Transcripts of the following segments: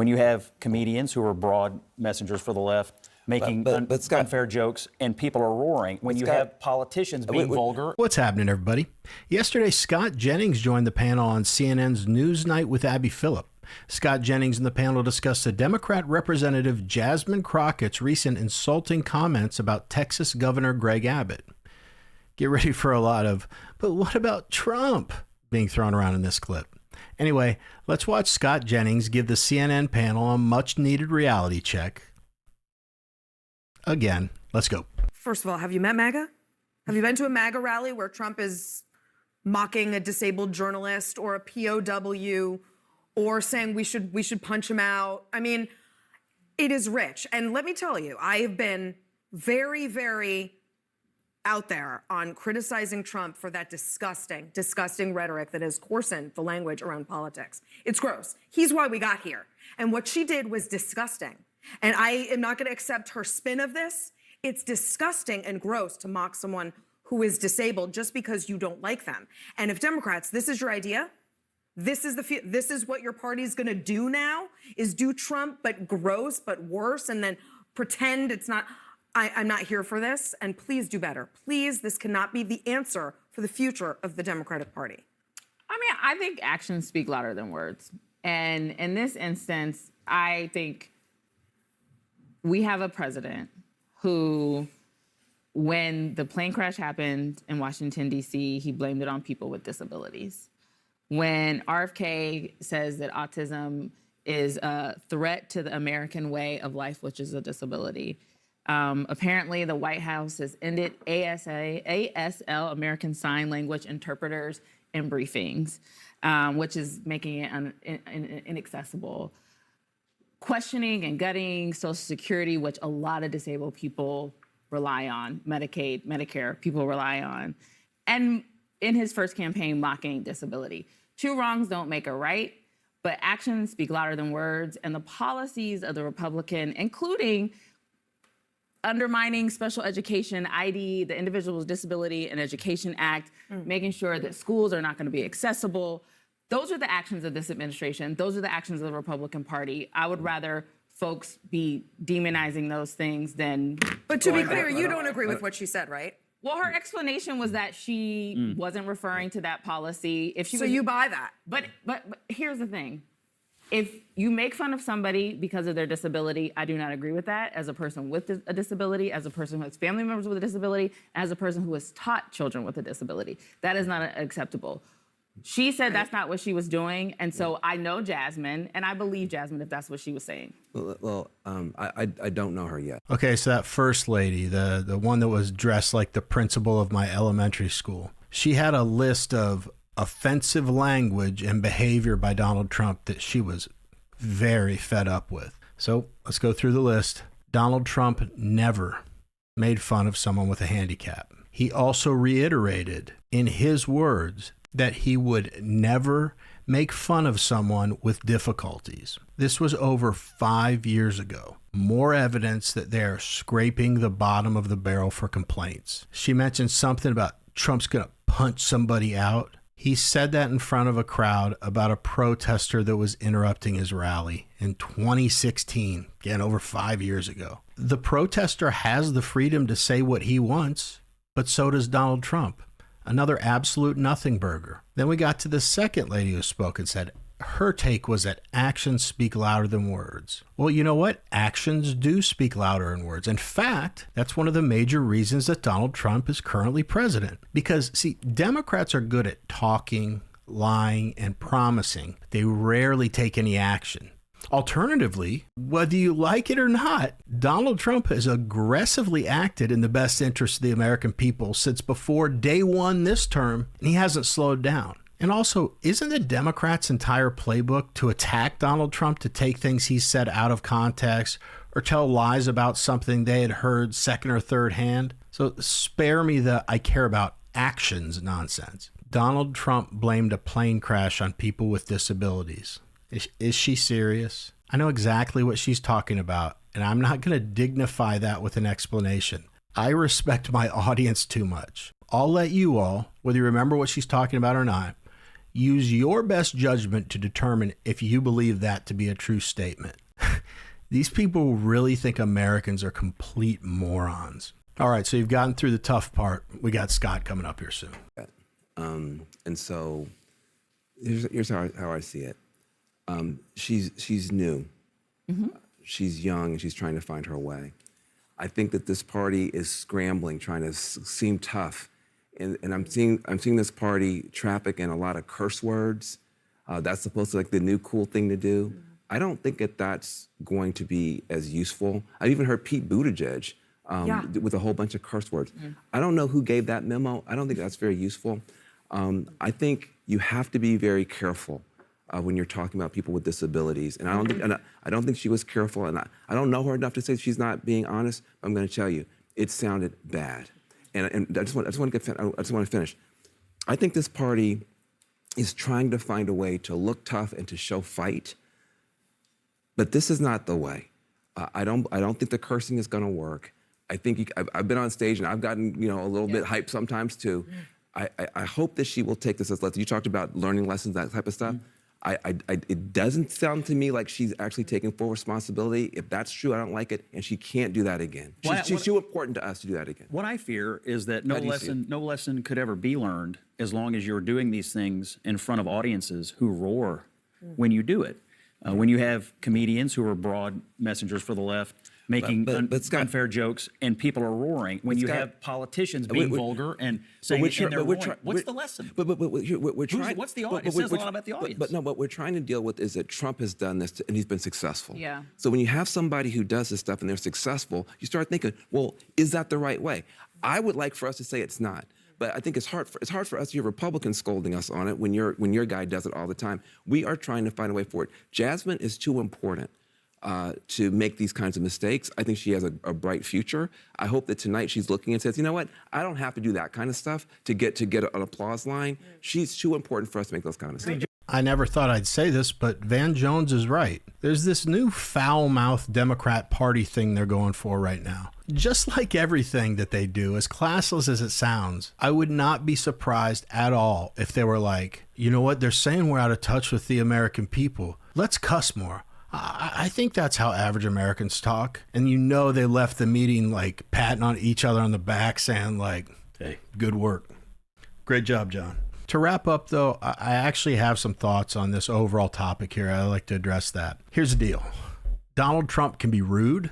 when you have comedians who are broad messengers for the left making Scott, unfair jokes and people are roaring, when you have politicians being vulgar. What's happening, everybody? Yesterday, Scott Jennings joined the panel on CNN's Newsnight with Abby Phillip. Scott Jennings and the panel discussed the Democrat Representative Jasmine Crockett's recent insulting comments about Texas Governor Greg Abbott. Get ready for a lot of, but what about Trump, being thrown around in this clip. Anyway, let's watch Scott Jennings give the CNN panel a much-needed reality check. Again, let's go. First of all, have you met MAGA? Have you been to a MAGA rally where Trump is mocking a disabled journalist or a POW or saying we should punch him out? I mean, it is rich. And let me tell you, I have been very, very out there on criticizing Trump for that disgusting, disgusting rhetoric that has coarsened the language around politics. It's gross. He's why we got here. And what she did was disgusting. And I am not going to accept her spin of this. It's disgusting and gross to mock someone who is disabled just because you don't like them. And if Democrats, this is your idea, this is what your party's going to do now, is do Trump but gross but worse and then pretend it's not. I'm not here for this, and please do better. Please, this cannot be the answer for the future of the Democratic Party. I mean, I think actions speak louder than words. And in this instance, I think we have a president who, when the plane crash happened in Washington, D.C., he blamed it on people with disabilities. When RFK says that autism is a threat to the American way of life, which is a disability, apparently the White House has ended ASL, American Sign Language interpreters, in briefings, which is making it inaccessible. Questioning and gutting Social Security, which a lot of disabled people rely on, Medicaid, Medicare, people rely on. And in his first campaign, mocking disability. Two wrongs don't make a right, but actions speak louder than words. And the policies of the Republican, including undermining special education, ID, the Individuals with Disability and Education Act, making sure that schools are not going to be accessible. Those are the actions of this administration. Those are the actions of the Republican Party. I would rather folks be demonizing those things than... But to be clear, you don't agree with what she said, right? Well, her explanation was that she wasn't referring to that policy. If she so you buy that? But here's the thing. If you make fun of somebody because of their disability, I do not agree with that. As a person with a disability, as a person who has family members with a disability, as a person who has taught children with a disability, that is not acceptable. She said that's not what she was doing, and so I know Jasmine, and I believe Jasmine if that's what she was saying. Well, I don't know her yet. Okay, so that first lady, the one that was dressed like the principal of my elementary school, she had a list of offensive language and behavior by Donald Trump that she was very fed up with. So let's go through the list. Donald Trump never made fun of someone with a handicap. He also reiterated in his words that he would never make fun of someone with difficulties. This was over 5 years ago. More evidence that they're scraping the bottom of the barrel for complaints. She mentioned something about Trump's going to punch somebody out. He said that in front of a crowd about a protester that was interrupting his rally in 2016, again, over 5 years ago. The protester has the freedom to say what he wants, but so does Donald Trump. Another absolute nothing burger. Then we got to the second lady who spoke and said her take was that actions speak louder than words. Well, you know what? Actions do speak louder than words. In fact, that's one of the major reasons that Donald Trump is currently president. Because, see, Democrats are good at talking, lying, and promising. They rarely take any action. Alternatively, whether you like it or not, Donald Trump has aggressively acted in the best interest of the American people since before day one this term, and he hasn't slowed down. And also, isn't the Democrats' entire playbook to attack Donald Trump, to take things he said out of context or tell lies about something they had heard second or third hand? So spare me the I care about actions nonsense. Donald Trump blamed a plane crash on people with disabilities. Is she serious? I know exactly what she's talking about, and I'm not going to dignify that with an explanation. I respect my audience too much. I'll let you all, whether you remember what she's talking about or not, Use your best judgment to determine if you believe that to be a true statement. These people really think Americans are complete morons. All right, so you've gotten through the tough part. We got Scott coming up here soon. And so here's how I see it. She's new. She's young, and she's trying to find her way. I think that this party is scrambling, trying to seem tough. And I'm seeing this party traffic in a lot of curse words. That's supposed to be like the new cool thing to do. I don't think that's going to be as useful. I've even heard Pete Buttigieg with a whole bunch of curse words. I don't know who gave that memo. I don't think that's very useful. I think you have to be very careful when you're talking about people with disabilities. And I don't think she was careful. And I don't know her enough to say she's not being honest. But I'm going to tell you, it sounded bad. And I just want to finish. I think this party is trying to find a way to look tough and to show fight. But this is not the way. I don't think the cursing is going to work. I think I've been on stage and I've gotten a little bit hyped sometimes too. I hope that she will take this as lessons. You talked about learning lessons, that type of stuff. It doesn't sound to me like she's actually taking full responsibility. If that's true, I don't like it, and she can't do that again. She's too important to us to do that again. What I fear is that no lesson could ever be learned as long as you're doing these things in front of audiences who roar when you do it. When you have comedians who are broad messengers for the left making unfair jokes and people are roaring, when you have politicians being vulgar and saying what's the lesson? We're trying. What's the audience? It says a lot about the audience. But what we're trying to deal with is that Trump has done this and he's been successful. Yeah. So when you have somebody who does this stuff and they're successful, you start thinking, well, is that the right way? I would like for us to say it's not. But I think it's hard for us to hear Republicans scolding us on it when your guy does it all the time. We are trying to find a way forward. Jasmine is too important to make these kinds of mistakes. I think she has a bright future. I hope that tonight she's looking and says, you know what? I don't have to do that kind of stuff to get an applause line. She's too important for us to make those kind of mistakes. I never thought I'd say this, but Van Jones is right. There's this new foul-mouthed Democrat Party thing they're going for right now. Just like everything that they do, as classless as it sounds, I would not be surprised at all if they were like, you know what, they're saying we're out of touch with the American people. Let's cuss more. I think that's how average Americans talk. And they left the meeting like patting on each other on the back saying like, hey, good work. Great job, John. To wrap up, though, I actually have some thoughts on this overall topic here. I'd like to address that. Here's the deal. Donald Trump can be rude,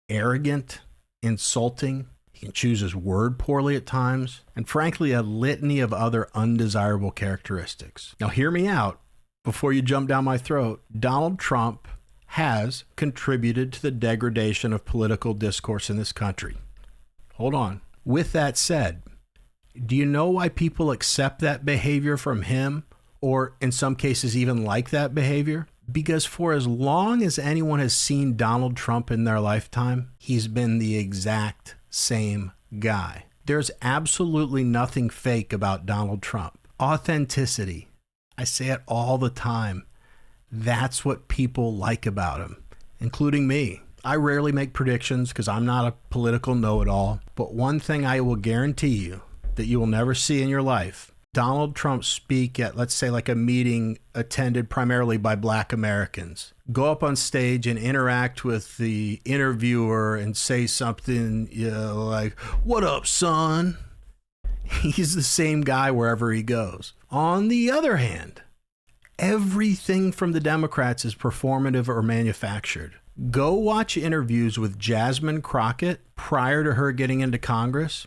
arrogant, insulting. He can choose his word poorly at times, and frankly, a litany of other undesirable characteristics. Now, hear me out before you jump down my throat. Donald Trump has contributed to the degradation of political discourse in this country. Hold on. With that said, do you know why people accept that behavior from him, or in some cases even like that behavior? Because for as long as anyone has seen Donald Trump in their lifetime, he's been the exact same guy. There's absolutely nothing fake about Donald Trump. Authenticity. I say it all the time. That's what people like about him, including me. I rarely make predictions because I'm not a political know-it-all, but one thing I will guarantee you that you will never see in your life, Donald Trump speak at, let's say, like a meeting attended primarily by Black Americans. Go up on stage and interact with the interviewer and say something like, "What up, son?" He's the same guy wherever he goes. On the other hand, everything from the Democrats is performative or manufactured. Go watch interviews with Jasmine Crockett prior to her getting into Congress.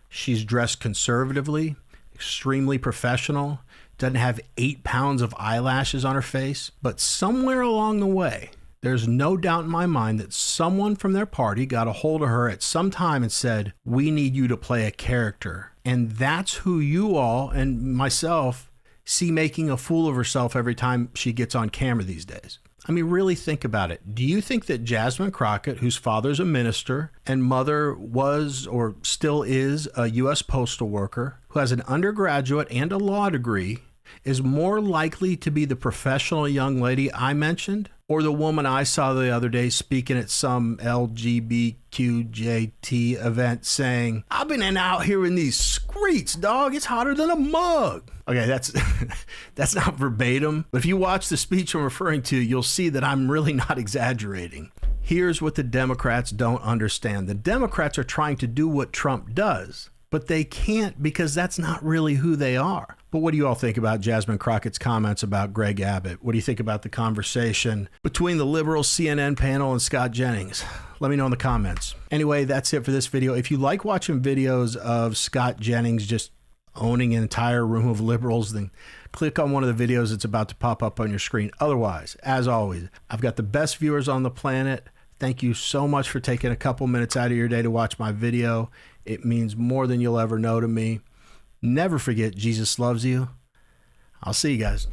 She's dressed conservatively, extremely professional, doesn't have 8 pounds of eyelashes on her face. But somewhere along the way, there's no doubt in my mind that someone from their party got a hold of her at some time and said, we need you to play a character. And that's who you all and myself see making a fool of herself every time she gets on camera these days. I mean, really think about it. Do you think that Jasmine Crockett, whose father's a minister and mother was or still is a U.S. postal worker, who has an undergraduate and a law degree, is more likely to be the professional young lady I mentioned or the woman I saw the other day speaking at some LGBTQJT event saying, I've been out here in these streets, dog. It's hotter than a mug. Okay, that's that's not verbatim, but if you watch the speech I'm referring to, you'll see that I'm really not exaggerating. Here's what the Democrats don't understand. The Democrats are trying to do what Trump does, but they can't because that's not really who they are. But what do you all think about Jasmine Crockett's comments about Greg Abbott? What do you think about the conversation between the liberal CNN panel and Scott Jennings? Let me know in the comments. Anyway, that's it for this video. If you like watching videos of Scott Jennings just owning an entire room of liberals, then click on one of the videos that's about to pop up on your screen. Otherwise, as always, I've got the best viewers on the planet. Thank you so much for taking a couple minutes out of your day to watch my video. It means more than you'll ever know to me. Never forget, Jesus loves you. I'll see you guys.